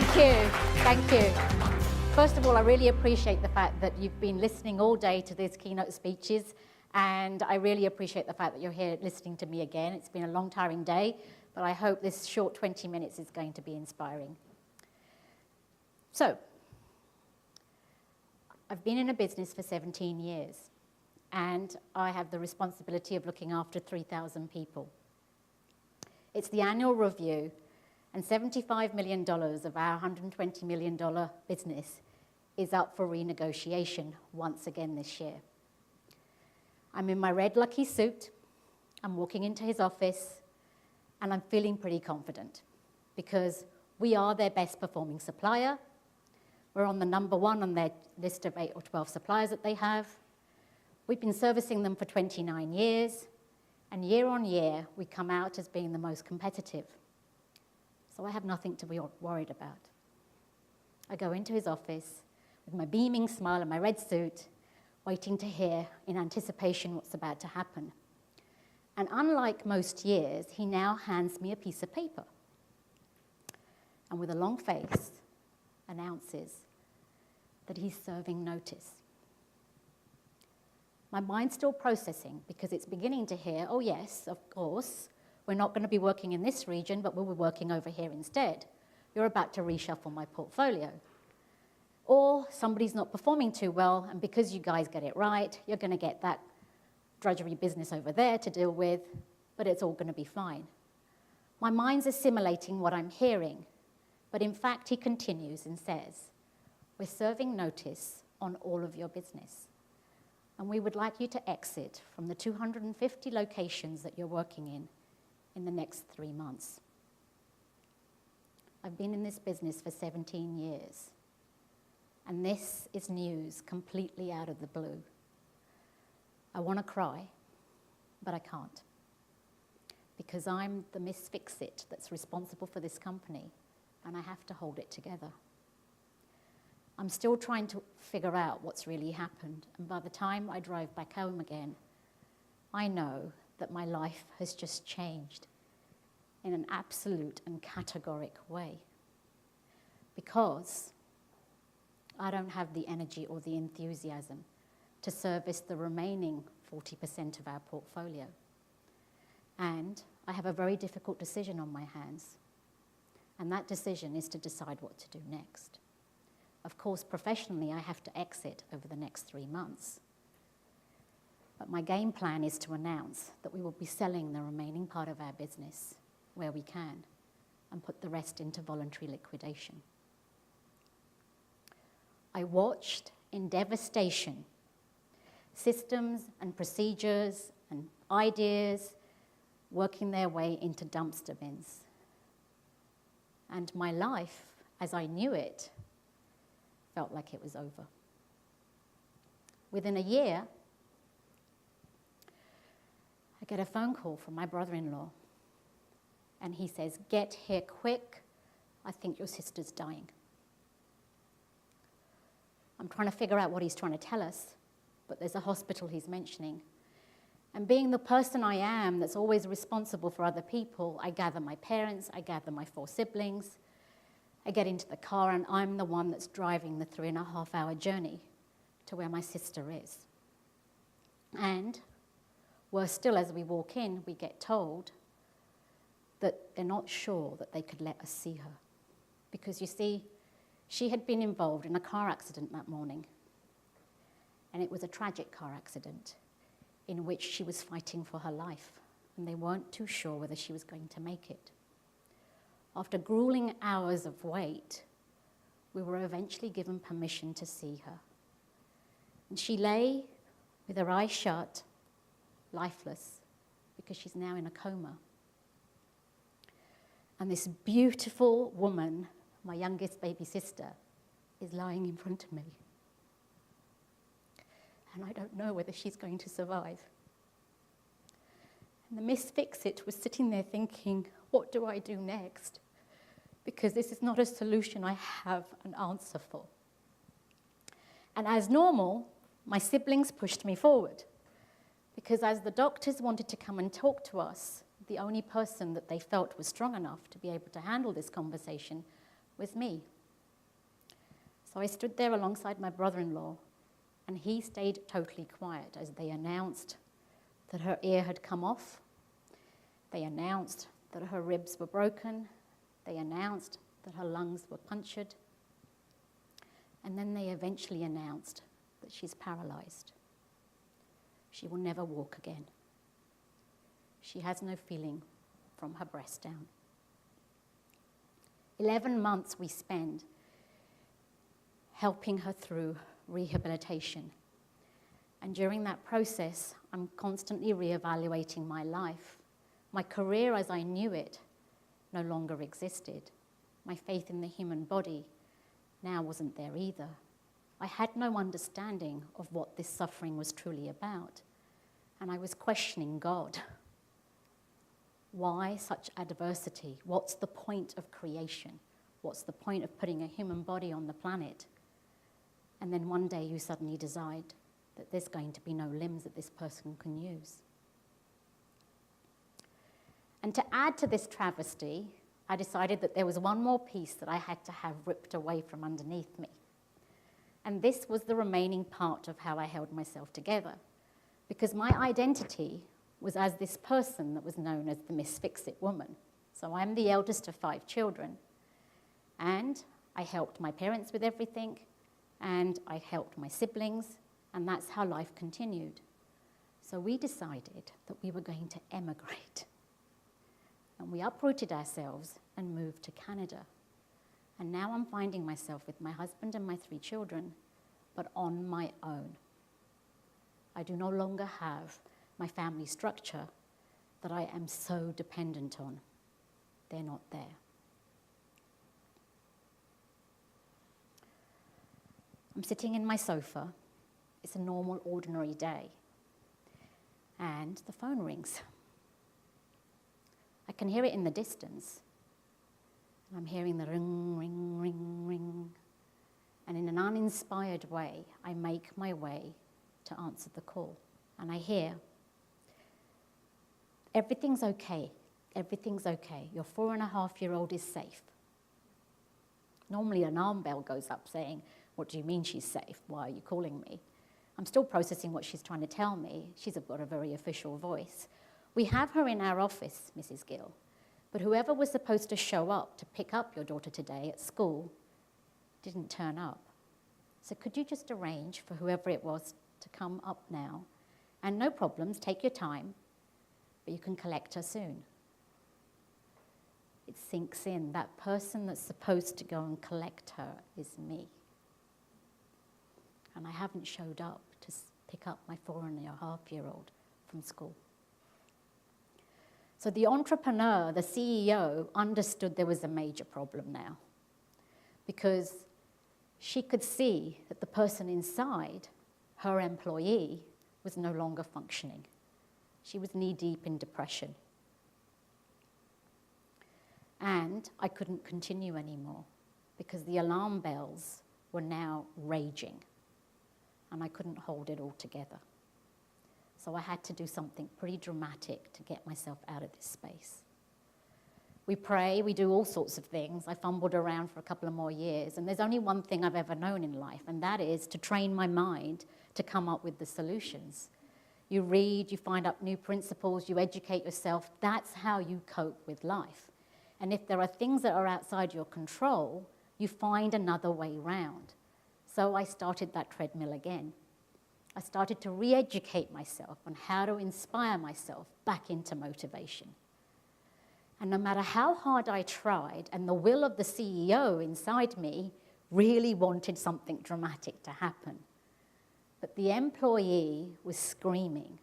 Thank you. Thank you. First of all, I really appreciate the fact that you've been listening all day to these keynote speeches, and I really appreciate the fact that you're here listening to me again. It's been a long, tiring day, but I hope this short 20 minutes is going to be inspiring. So, I've been in a business for 17 years, and I have the responsibility of looking after 3,000 people. It's the annual review, and $75 million of our $120 million business is up for renegotiation once again this year. I'm in my red lucky suit, I'm walking into his office, and I'm feeling pretty confident because we are their best performing supplier. We're on the number one on their list of 8 or 12 suppliers that they have. We've been servicing them for 29 years, and year on year, we come out as being the most competitive. So I have nothing to be worried about. I go into his office with my beaming smile and my red suit, waiting to hear in anticipation what's about to happen. And unlike most years, he now hands me a piece of paper and with a long face announces that he's serving notice. My mind's still processing because it's beginning to hear, oh yes, of course, we're not going to be working in this region, but we'll be working over here instead. You're about to reshuffle my portfolio. Or somebody's not performing too well, and because you guys get it right, you're going to get that drudgery business over there to deal with, but it's all going to be fine. My mind's assimilating what I'm hearing, but in fact, he continues and says, we're serving notice on all of your business, and we would like you to exit from the 250 locations that you're working in the next 3 months. I've been in this business for 17 years, and this is news completely out of the blue. I want to cry, but I can't, because I'm the Miss Fix-It that's responsible for this company, and I have to hold it together. I'm still trying to figure out what's really happened, and by the time I drive back home again, I know that my life has just changed in an absolute and categoric way, because I don't have the energy or the enthusiasm to service the remaining 40% of our portfolio. And I have a very difficult decision on my hands, and that decision is to decide what to do next. Of course, professionally, I have to exit over the next 3 months. But my game plan is to announce that we will be selling the remaining part of our business where we can and put the rest into voluntary liquidation. I watched in devastation systems and procedures and ideas working their way into dumpster bins. And my life, as I knew it, felt like it was over. Within a year, I get a phone call from my brother-in-law, and he says, get here quick, I think your sister's dying. I'm trying to figure out what he's trying to tell us, but there's a hospital he's mentioning. And being the person I am that's always responsible for other people, I gather my parents, I gather my 4 siblings, I get into the car, and I'm the one that's driving the 3.5-hour journey to where my sister is. And worse still, as we walk in, we get told that they're not sure that they could let us see her. Because you see, she had been involved in a car accident that morning. And it was a tragic car accident in which she was fighting for her life. And they weren't too sure whether she was going to make it. After grueling hours of wait, we were eventually given permission to see her. And she lay with her eyes shut, lifeless, because she's now in a coma. And this beautiful woman, my youngest baby sister, is lying in front of me. And I don't know whether she's going to survive. And the Miss Fix-It was sitting there thinking, what do I do next? Because this is not a solution I have an answer for. And as normal, my siblings pushed me forward. Because as the doctors wanted to come and talk to us, the only person that they felt was strong enough to be able to handle this conversation was me. So I stood there alongside my brother-in-law, and he stayed totally quiet as they announced that her ear had come off. They announced that her ribs were broken. They announced that her lungs were punctured. And then they eventually announced that she's paralyzed. She will never walk again. She has no feeling from her breast down. 11 months we spend helping her through rehabilitation. And during that process, I'm constantly reevaluating my life. My career as I knew it no longer existed. My faith in the human body now wasn't there either. I had no understanding of what this suffering was truly about. And I was questioning God. Why such adversity? What's the point of creation? What's the point of putting a human body on the planet? And then one day you suddenly decide that there's going to be no limbs that this person can use. And to add to this travesty, I decided that there was one more piece that I had to have ripped away from underneath me. And this was the remaining part of how I held myself together. Because my identity was as this person that was known as the Miss Fix-It woman. So I'm the eldest of 5 children. And I helped my parents with everything, and I helped my siblings, and that's how life continued. So we decided that we were going to emigrate. And we uprooted ourselves and moved to Canada. And now I'm finding myself with my husband and my 3 children, but on my own. I do no longer have my family structure that I am so dependent on. They're not there. I'm sitting in my sofa. It's a normal, ordinary day. And the phone rings. I can hear it in the distance. I'm hearing the ring, ring, ring, ring. And in an uninspired way, I make my way to answer the call. And I hear, everything's okay. Everything's okay. Your 4.5-year-old is safe. Normally an alarm bell goes up saying, what do you mean she's safe? Why are you calling me? I'm still processing what she's trying to tell me. She's got a very official voice. We have her in our office, Mrs. Gill, but whoever was supposed to show up to pick up your daughter today at school didn't turn up. So could you just arrange for whoever it was to come up now? And no problems, take your time, but you can collect her soon. It sinks in, that person that's supposed to go and collect her is me. And I haven't showed up to pick up my 4.5-year-old from school. So the entrepreneur, the CEO, understood there was a major problem now, because she could see that the person inside, her employee, was no longer functioning. She was knee-deep in depression. And I couldn't continue anymore because the alarm bells were now raging and I couldn't hold it all together. So I had to do something pretty dramatic to get myself out of this space. We pray, we do all sorts of things. I fumbled around for a couple of more years, and there's only one thing I've ever known in life, and that is to train my mind to come up with the solutions. You read, you find out new principles, you educate yourself. That's how you cope with life. And if there are things that are outside your control, you find another way round. So I started that treadmill again. I started to re-educate myself on how to inspire myself back into motivation. And no matter how hard I tried, and the will of the CEO inside me really wanted something dramatic to happen, but the employee was screaming,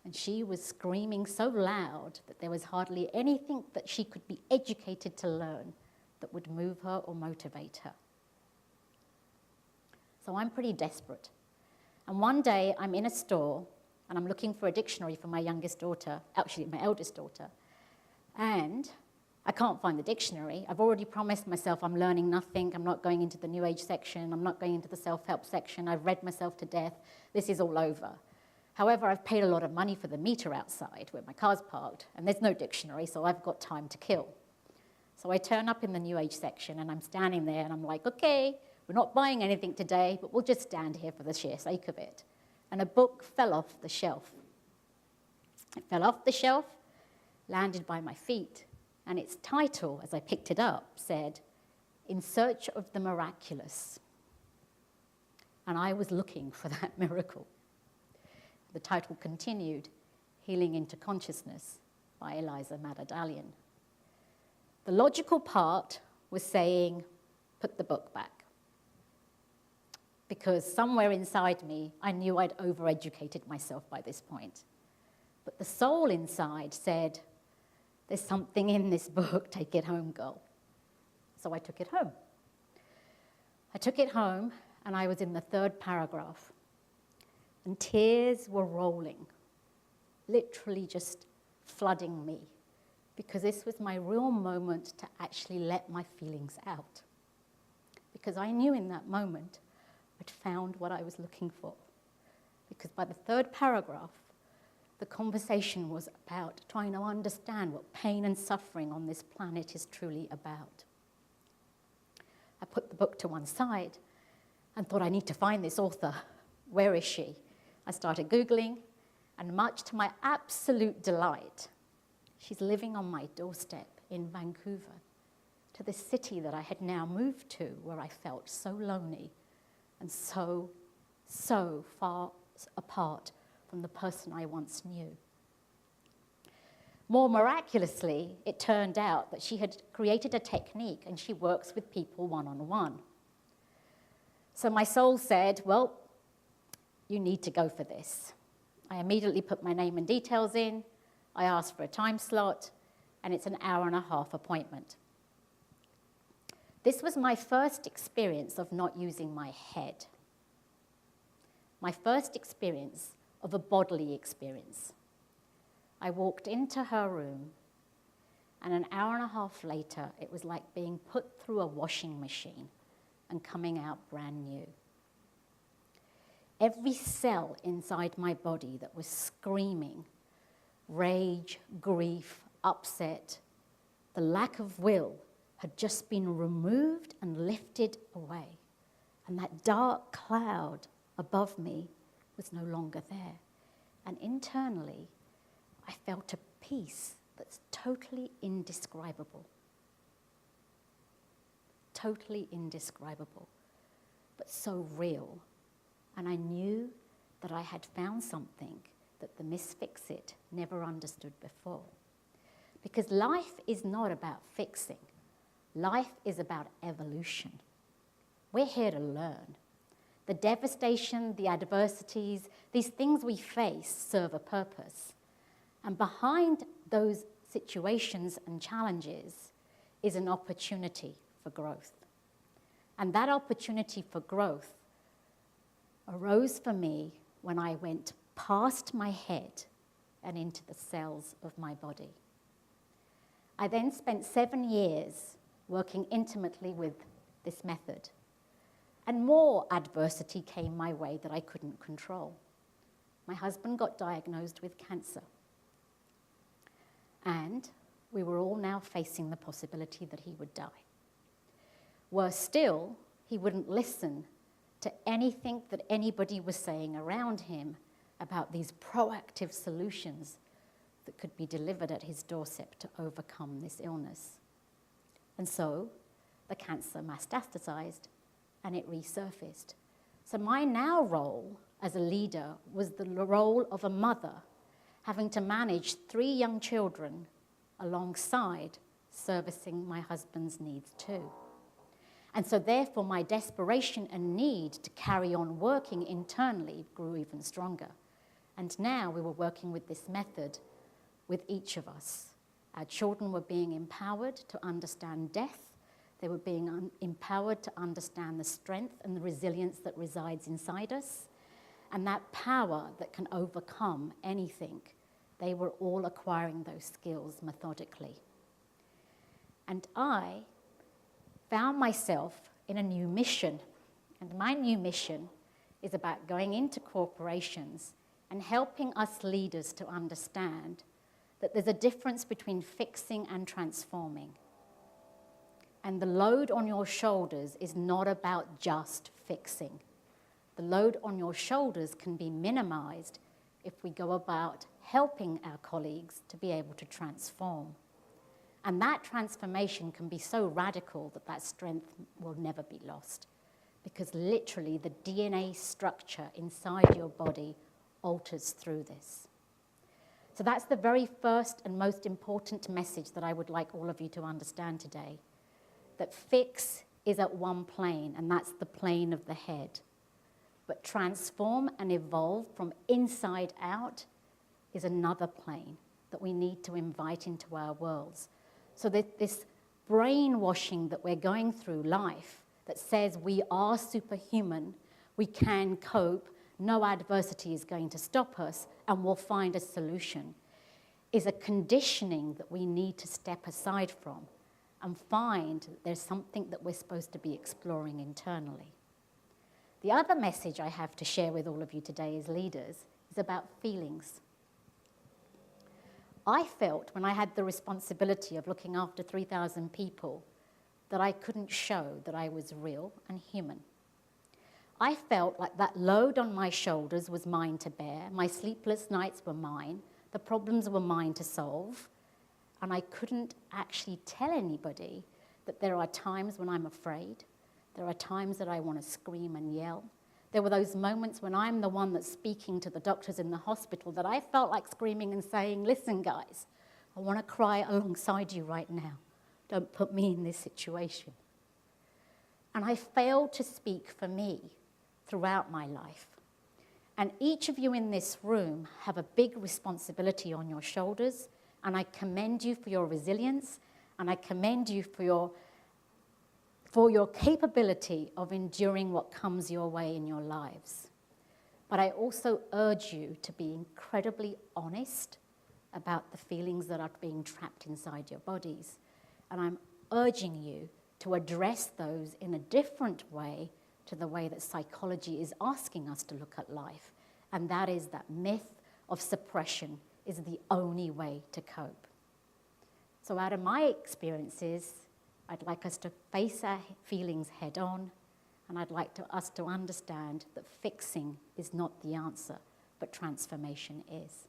and she was screaming so loud that there was hardly anything that she could be educated to learn that would move her or motivate her. So I'm pretty desperate. And one day I'm in a store and I'm looking for a dictionary for my youngest daughter, actually my eldest daughter, and I can't find the dictionary. I've already promised myself I'm learning nothing. I'm not going into the New Age section. I'm not going into the self-help section. I've read myself to death. This is all over. However, I've paid a lot of money for the meter outside where my car's parked, and there's no dictionary, so I've got time to kill. So I turn up in the New Age section and I'm standing there and I'm like, okay, we're not buying anything today, but we'll just stand here for the sheer sake of it. And a book fell off the shelf. It fell off the shelf, landed by my feet, and its title, as I picked it up, said, "In Search of the Miraculous." And I was looking for that miracle. The title continued, Healing into Consciousness by Eliza Madadalian. The logical part was saying, put the book back. Because somewhere inside me, I knew I'd overeducated myself by this point. But the soul inside said, there's something in this book, take it home, girl. So I took it home. I took it home, and I was in the 3rd paragraph. And tears were rolling, literally just flooding me, because this was my real moment to actually let my feelings out. Because I knew in that moment I'd found what I was looking for. Because by the 3rd paragraph, the conversation was about trying to understand what pain and suffering on this planet is truly about. I put the book to one side and thought, I need to find this author. Where is she? I started Googling, and much to my absolute delight, she's living on my doorstep in Vancouver, to the city that I had now moved to, where I felt so lonely and so far apart from the person I once knew. More miraculously, it turned out that she had created a technique and she works with people one-on-one. So my soul said, well, you need to go for this. I immediately put my name and details in. I asked for a time slot, and it's an 1.5-hour appointment. This was my first experience of not using my head. My first experience of a bodily experience. I walked into her room, and an 1.5 hours later, it was like being put through a washing machine and coming out brand new. Every cell inside my body that was screaming, rage, grief, upset, the lack of will had just been removed and lifted away. And that dark cloud above me was no longer there. And internally, I felt a peace that's totally indescribable. Totally indescribable, but so real. And I knew that I had found something that the Misfix-It never understood before. Because life is not about fixing. Life is about evolution. We're here to learn. The devastation, the adversities, these things we face serve a purpose. And behind those situations and challenges is an opportunity for growth. And that opportunity for growth arose for me when I went past my head and into the cells of my body. I then spent 7 years working intimately with this method. And more adversity came my way that I couldn't control. My husband got diagnosed with cancer. And we were all now facing the possibility that he would die. Worse still, he wouldn't listen to anything that anybody was saying around him about these proactive solutions that could be delivered at his doorstep to overcome this illness. And so the cancer metastasized and it resurfaced. So my now role as a leader was the role of a mother, having to manage 3 young children alongside servicing my husband's needs too. And so therefore my desperation and need to carry on working internally grew even stronger. And now we were working with this method with each of us. Our children were being empowered to understand death. They were being empowered to understand the strength and the resilience that resides inside us, and that power that can overcome anything. They were all acquiring those skills methodically. And I found myself in a new mission. And my new mission is about going into corporations and helping us leaders to understand that there's a difference between fixing and transforming. And the load on your shoulders is not about just fixing. The load on your shoulders can be minimized if we go about helping our colleagues to be able to transform. And that transformation can be so radical that that strength will never be lost, because literally the DNA structure inside your body alters through this. So that's the very first and most important message that I would like all of you to understand today, that fix is at one plane, and that's the plane of the head. But transform and evolve from inside out is another plane that we need to invite into our worlds. So that this brainwashing that we're going through life that says we are superhuman, we can cope, no adversity is going to stop us, and we'll find a solution, is a conditioning that we need to step aside from and find that there's something that we're supposed to be exploring internally. The other message I have to share with all of you today as leaders is about feelings. I felt when I had the responsibility of looking after 3,000 people that I couldn't show that I was real and human. I felt like that load on my shoulders was mine to bear. My sleepless nights were mine. The problems were mine to solve. And I couldn't actually tell anybody that there are times when I'm afraid. There are times that I want to scream and yell. There were those moments when I'm the one that's speaking to the doctors in the hospital that I felt like screaming and saying, listen, guys, I want to cry alongside you right now. Don't put me in this situation. And I failed to speak for me throughout my life. And each of you in this room have a big responsibility on your shoulders, and I commend you for your resilience, and I commend you for your capability of enduring what comes your way in your lives. But I also urge you to be incredibly honest about the feelings that are being trapped inside your bodies. And I'm urging you to address those in a different way to the way that psychology is asking us to look at life. And that is that myth of suppression is the only way to cope. So out of my experiences, I'd like us to face our feelings head on, and I'd like us to understand that fixing is not the answer, but transformation is.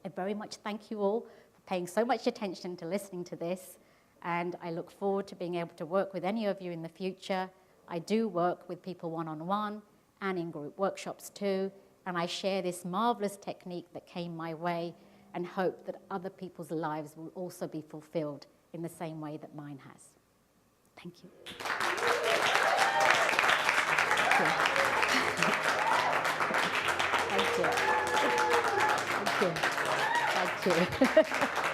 I very much thank you all for paying so much attention to listening to this, and I look forward to being able to work with any of you in the future. I do work with people one-on-one and in group workshops too, and I share this marvelous technique that came my way and hope that other people's lives will also be fulfilled in the same way that mine has. Thank you. Thank you. Thank you. Thank you. Thank you.